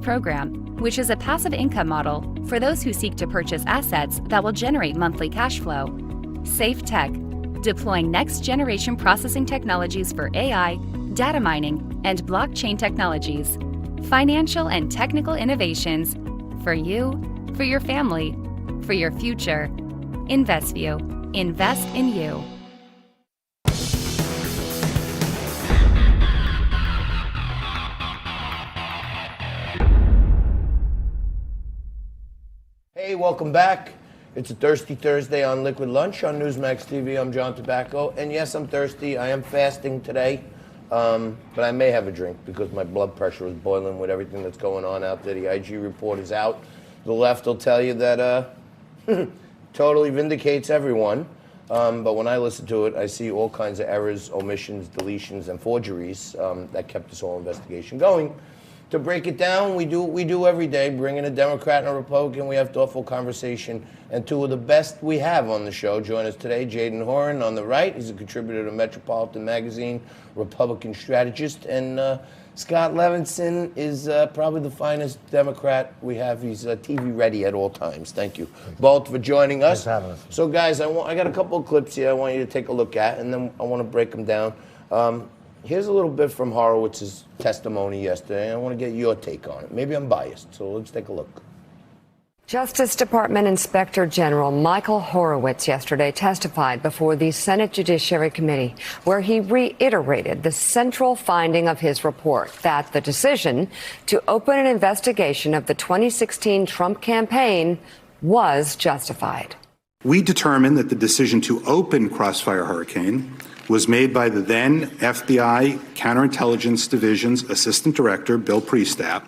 program, which is a passive income model for those who seek to purchase assets that will generate monthly cash flow. Safe Tech, deploying next-generation processing technologies for AI, data mining, and blockchain technologies. Financial and technical innovations for you, for your family, for your future. InvestView. Invest in you. Hey, welcome back. It's a Thirsty Thursday on Liquid Lunch on Newsmax TV. I'm John Tobacco, and yes, I'm thirsty. I am fasting today, but I may have a drink because my blood pressure is boiling with everything that's going on out there. The IG report is out. The left will tell you that totally vindicates everyone, but when I listen to it, I see all kinds of errors, omissions, deletions, and forgeries that kept this whole investigation going. To break it down, we do what we do every day, bring in a Democrat and a Republican. We have thoughtful conversation, and two of the best we have on the show join us today. Jadan Horyn on the right, he's a contributor to Metropolitan Magazine, Republican strategist, and Scott Levenson is probably the finest Democrat we have. He's TV ready at all times. Thank you both for joining us. Thanks for having us. So guys, I got a couple of clips here I want you to take a look at, and then I want to break them down. Here's a little bit from Horowitz's testimony yesterday, and I want to get your take on it. Maybe I'm biased, so let's take a look. Justice Department Inspector General Michael Horowitz yesterday testified before the Senate Judiciary Committee, where he reiterated the central finding of his report, that the decision to open an investigation of the 2016 Trump campaign was justified. We determined that the decision to open Crossfire Hurricane was made by the then FBI Counterintelligence Division's Assistant Director, Bill Priestap,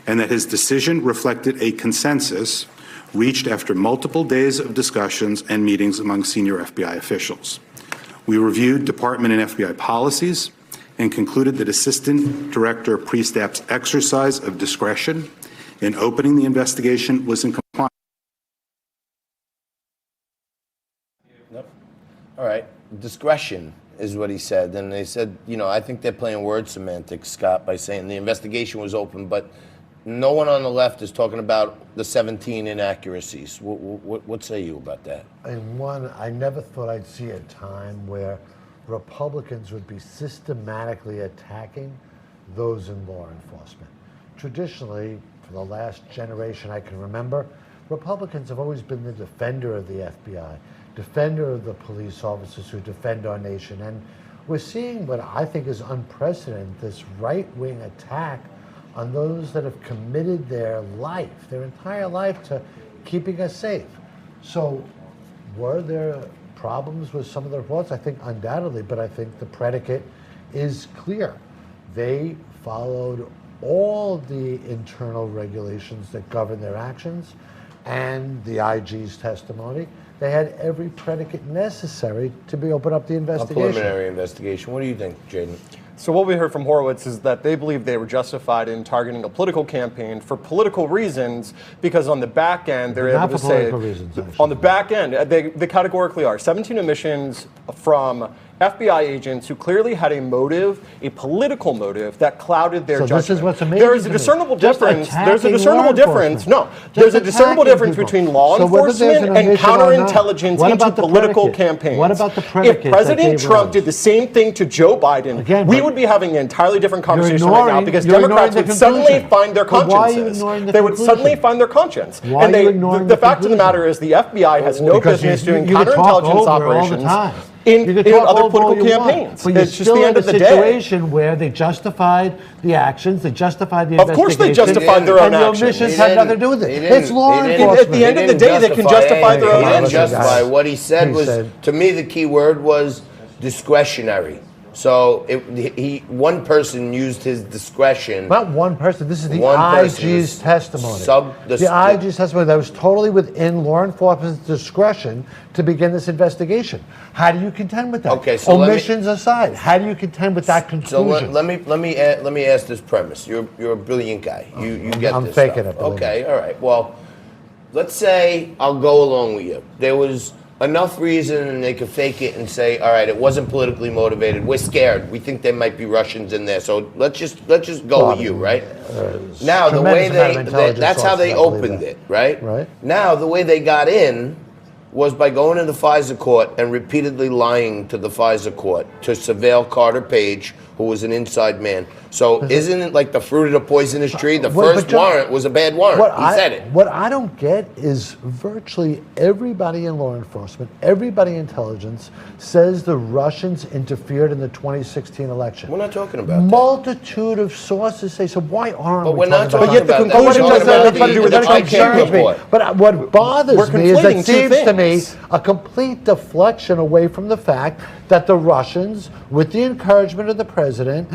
and that his decision reflected a consensus reached after multiple days of discussions and meetings among senior FBI officials. We reviewed department and FBI policies and concluded that Assistant Director Priestap's exercise of discretion in opening the investigation was in compliance. All right. Discretion is what he said. And they said, I think they're playing word semantics, Scott, by saying the investigation was open, but no one on the left is talking about the 17 inaccuracies. What say you about that? And one, I never thought I'd see a time where Republicans would be systematically attacking those in law enforcement. Traditionally, for the last generation I can remember, Republicans have always been the defender of the FBI, defender of the police officers who defend our nation. And we're seeing what I think is unprecedented, this right-wing attack on those that have committed their life, their entire life, to keeping us safe. So were there problems with some of the reports? I think undoubtedly, but I think the predicate is clear. They followed all the internal regulations that govern their actions and the IG's testimony. They had every predicate necessary to be open up the investigation. A preliminary investigation. What do you think, Jadan? So what we heard from Horowitz is that they believe they were justified in targeting a political campaign for political reasons, because on the back end they're able to say on the back end they categorically are 17 omissions from FBI agents who clearly had a motive, a political motive, that clouded their judgment. This is what's amazing. There is a discernible difference. There's a discernible difference. No, there's a discernible difference between law enforcement and counterintelligence into political campaigns. What about the predicate? If President Trump did the same thing to Joe Biden, we would be having an entirely different conversation right now, because Democrats would suddenly find their consciences. They would suddenly find their conscience. And the fact of the matter is the FBI has no business doing counterintelligence operations in other political campaigns. But you're it's just still the end in of a the situation day. where they justified the actions, they justified the investigation. Of course they justified their own actions. And the omissions had nothing to do with it. It's law enforcement. At the end of the day, they can justify their own actions. Justify. What he said was, to me, the key word was discretionary. So one person used his discretion. Not one person. This is the IG's testimony. The IG's testimony that was totally within law enforcement's discretion to begin this investigation. How do you contend with that? Okay, so omissions aside, how do you contend with that conclusion? So let me ask this premise. You're a brilliant guy. You get this. I'm faking it. Okay, all right. Well, let's say I'll go along with you. There was enough reason, and they could fake it and say, all right, it wasn't politically motivated. We're scared. We think there might be Russians in there. So let's just go with you, right? Now, the way that's how they opened it, right? Right. Now, the way they got in was by going to the FISA court and repeatedly lying to the FISA court to surveil Carter Page, who was an inside man. So isn't it like the fruit of the poisonous tree? The first warrant was a bad warrant. He said it. What I don't get is virtually everybody in law enforcement, everybody in intelligence says the Russians interfered in the 2016 election. We're not talking about multitude of sources say so. Why aren't we? We're not talking talking about that. We're talking about the IQ report. But what bothers me is it seems to me a complete deflection away from the fact that the Russians, with the encouragement of the president,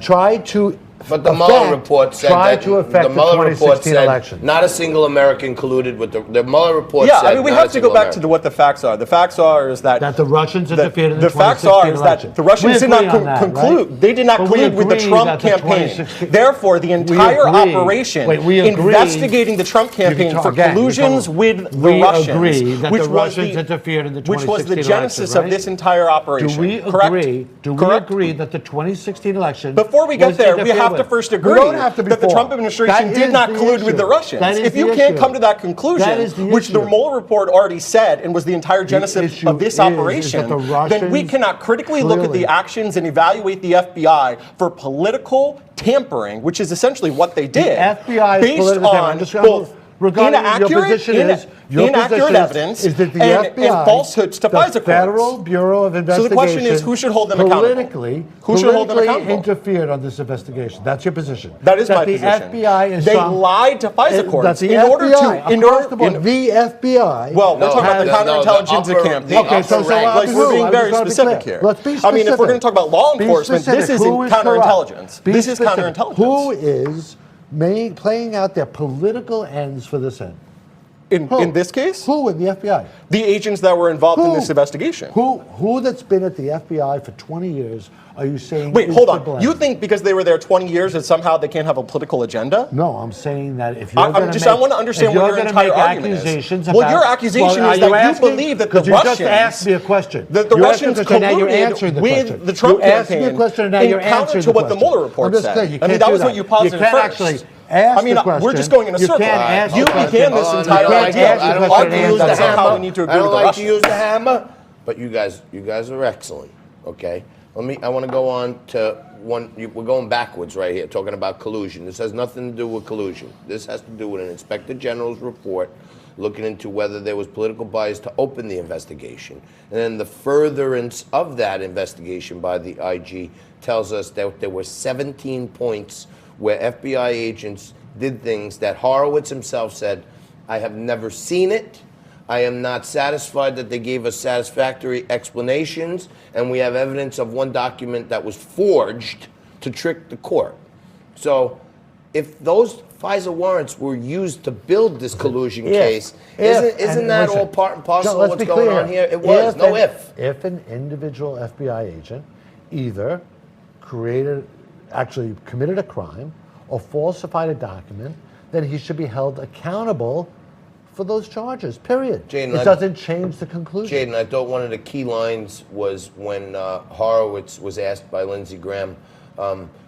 tried to. But the Mueller report said that the Mueller report said election. Not a single American colluded with the Mueller report. Yeah, said I mean, we have to go back to what the facts are. The facts are is that the Russians interfered in the 2016 facts are is election. that the Russians did not conclude. Right? They did not collude with the Trump campaign. Therefore, the entire operation investigating the Trump campaign for collusions with the Russians, which was interfered in the 2016 which was the genesis of this entire operation. Do we agree? Do we agree that the 2016 election? Before we get there, we have to first agree that the Trump administration did not collude with the Russians. If you can't come to that conclusion, which the Mueller report already said and was the entire genesis of this operation, then we cannot critically look at the actions and evaluate the FBI for political tampering, which is essentially what they did, based on both inaccurate evidence is that the and FBI, falsehoods to FISA courts. The Federal Bureau of Investigation. So the question is, who should hold them accountable? Who should hold them accountable? Interfered on this investigation. That's your position. That is my position. The FBI is they lied to FISA courts the FBI. Well, we're talking about the counterintelligence campaign. Okay, so we're being very specific here. Let's be specific. I mean, if we're going to talk about law enforcement, this isn't counterintelligence. This is counterintelligence. Who is playing out their political ends for this end? In this case? Who in the FBI? The agents that were involved in this investigation. Who that's been at the FBI for 20 years are you saying? Wait, hold on. You think because they were there 20 years that somehow they can't have a political agenda? No, I'm saying that if you're I want to understand what your entire argument is. Well, your accusation is that you believe that the Russians. You just asked me a question. That the Russians colluded with the Trump campaign in counter to what the Mueller report said. I mean, that was what you posited first. We're just going in a circle. You began this entire idea. Argues that somehow we need to agree with the Russians. I don't like to use the hammer, but you guys are excellent. Okay, I want to go on to one. We're going backwards right here, talking about collusion. This has nothing to do with collusion. This has to do with an Inspector General's report looking into whether there was political bias to open the investigation. And then the furtherance of that investigation by the IG tells us that there were 17 points where FBI agents did things that Horowitz himself said, I have never seen it. I am not satisfied that they gave us satisfactory explanations, and we have evidence of one document that was forged to trick the court. So if those FISA warrants were used to build this collusion case, isn't that all part and parcel of what's going on here? It was, no if. If an individual FBI agent either actually committed a crime or falsified a document, then he should be held accountable for those charges, period. Jaden, it doesn't change the conclusion. Jaden, I thought one of the key lines was when Horowitz was asked by Lindsey Graham,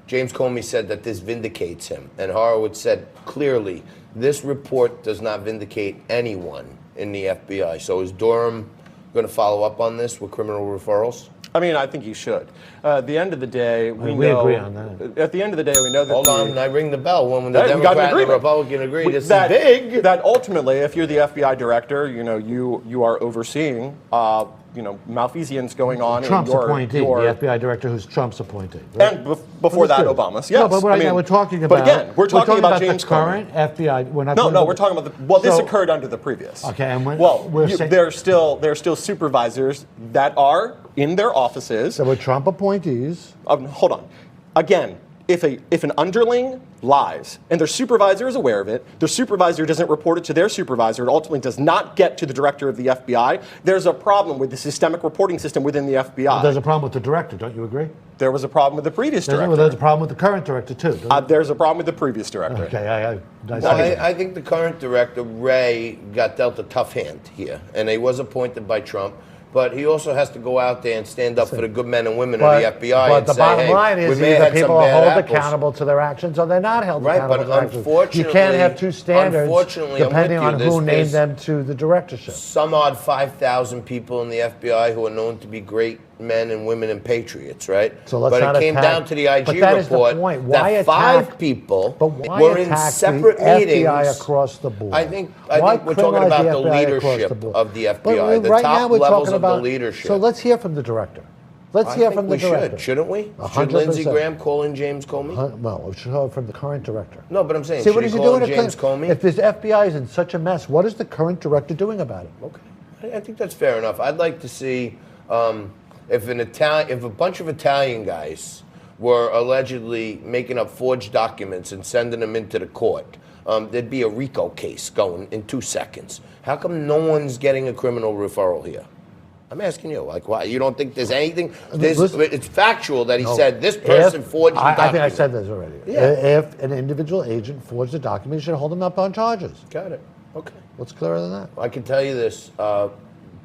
James Comey said that this vindicates him. And Horowitz said clearly, this report does not vindicate anyone in the FBI. So is Durham going to follow up on this with criminal referrals? I mean, I think you should. At the end of the day, we agree on that. At the end of the day, we know that. Hold on, I ring the bell when the Democrat and the Republican agree. This is big. That ultimately, if you're the FBI director, you are overseeing, malfeasance going on. Trump's in your appointee, the FBI director who's Trump's appointee. Right? And before that, Obama's. Yes. No, but we're talking about. But again, we're talking about James the current Comey. FBI. We're not. No, we're talking about this occurred under the previous. Okay, and there are still supervisors that are in their offices. There were Trump appointees. Hold on. Again, if an underling lies and their supervisor is aware of it, their supervisor doesn't report it to their supervisor, it ultimately does not get to the director of the FBI, there's a problem with the systemic reporting system within the FBI. Well, there's a problem with the director, don't you agree? There was a problem with the previous director. There's a problem with the current director, too. There's a problem with the previous director. Okay, I think the current director, Ray, got dealt a tough hand here, and he was appointed by Trump. But he also has to go out there and stand up for the good men and women of the FBI and say, hey, but the bottom line is either people are held accountable to their actions or they're not held accountable to their actions. Unfortunately, you can't have two standards depending on who named them to the directorship. Some odd 5,000 people in the FBI who are known to be great men and women and patriots, right? So let's but it came down to the IG report that 5 people were in separate meetings. FBI across the board. I think we're talking about the leadership of the FBI, the top levels of the leadership. So let's hear from the director. Let's hear from the director. Shouldn't we? 100%. Should Lindsey Graham call in James Comey? Well, we should hear from the current director. No, but I'm saying, See, should he call in James Comey? If this FBI is in such a mess, what is the current director doing about it? Okay, I think that's fair enough. I'd like to see if a bunch of Italian guys were allegedly making up forged documents and sending them into the court, there'd be a RICO case going in 2 seconds. How come no one's getting a criminal referral here? I'm asking you, like, why? You don't think there's anything? It's factual that he said this person forged the document. I think I said this already. Yeah. If an individual agent forged a document, you should hold him up on charges. Got it. Okay. What's clearer than that? I can tell you this.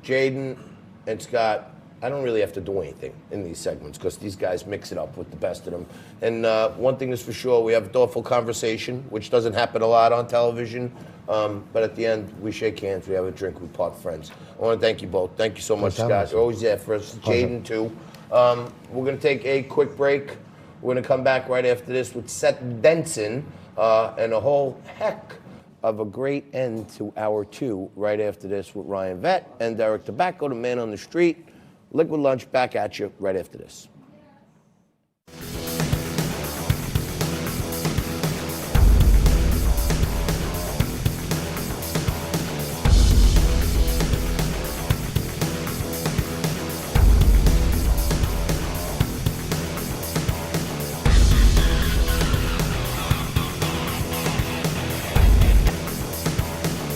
Jaden and Scott, I don't really have to do anything in these segments because these guys mix it up with the best of them. And one thing is for sure, we have a thoughtful conversation, which doesn't happen a lot on television. But at the end, we shake hands, we have a drink, we part friends. I want to thank you both. Thank you so much, Scott. You're always there for us. Jaden, too. We're going to take a quick break. We're going to come back right after this with Seth Benson and a whole heck of a great end to hour 2 right after this with Ryan Vett and Derek Tobacco, the man on the street. Liquid Lunch back at you right after this.